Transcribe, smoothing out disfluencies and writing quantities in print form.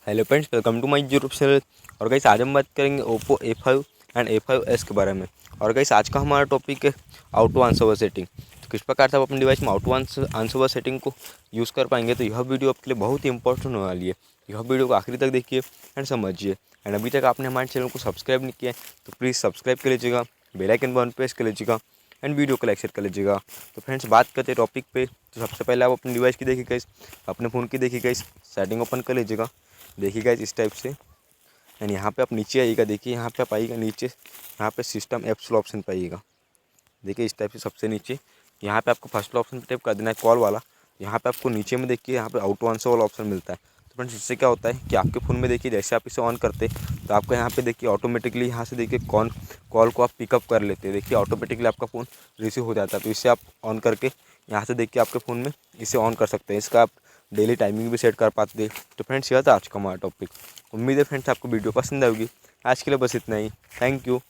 Hello friends, welcome to my YouTube channel. और guys आज हम बात करेंगे ओप्पो A5 एंड A5s के बारे में। और गाइस आज का हमारा टॉपिक है ऑटो आंसर ओवर सेटिंग। तो किस प्रकार से आप अपने डिवाइस में ऑटो आंसर ओवर सेटिंग को यूज़ कर पाएंगे, तो यह वीडियो आपके लिए बहुत ही इंपॉर्टेंट होने वाली है। यह वीडियो को आखिरी तक देखिए एंड समझिए। एंड अभी तक आपने हमारे चैनल को सब्सक्राइब नहीं किया है तो प्लीज़ सब्सक्राइब कर लीजिएगा, बेल आइकन पर प्रेस कर लीजिएगा एंड वीडियो को लाइक शेयर कर लीजिएगा। तो फ्रेंड्स बात करते हैं टॉपिक पे। तो सबसे पहले आप अपने डिवाइस की देखिए गाइस, अपने फ़ोन की देखिए गाइस, सेटिंग ओपन कर लीजिएगा। देखिए गाइस इस टाइप से, एंड यहाँ पे आप नीचे आइएगा। देखिए यहाँ पे आप आइएगा नीचे, यहाँ पे सिस्टम ऐप्स ऑप्शन पाइएगा। देखिए इस टाइप से सबसे नीचे यहाँ पे आपको फर्स्ट ऑप्शन पे टैप कर देना है, कॉल वाला। यहाँ पे आपको नीचे में देखिए यहाँ पे ऑटो आंसर वाला ऑप्शन मिलता है। तो फ्रेंड्स इससे क्या होता है कि आपके फ़ोन में देखिए जैसे आप इसे ऑन करते तो आपको यहाँ पे देखिए ऑटोमेटिकली यहाँ से देखिए कॉल को आप पिकअप कर लेते हैं। देखिए ऑटोमेटिकली आपका फ़ोन रिसीव हो जाता है। तो इससे आप ऑन करके यहाँ से देखिए आपके फ़ोन में इसे ऑन कर सकते हैं। इसका आप डेली टाइमिंग भी सेट कर पाते हैं। तो फ्रेंड्स यह था आज का हमारा टॉपिक। उम्मीद है फ्रेंड्स आपको वीडियो पसंद आएगी। आज के लिए बस इतना ही। Thank you.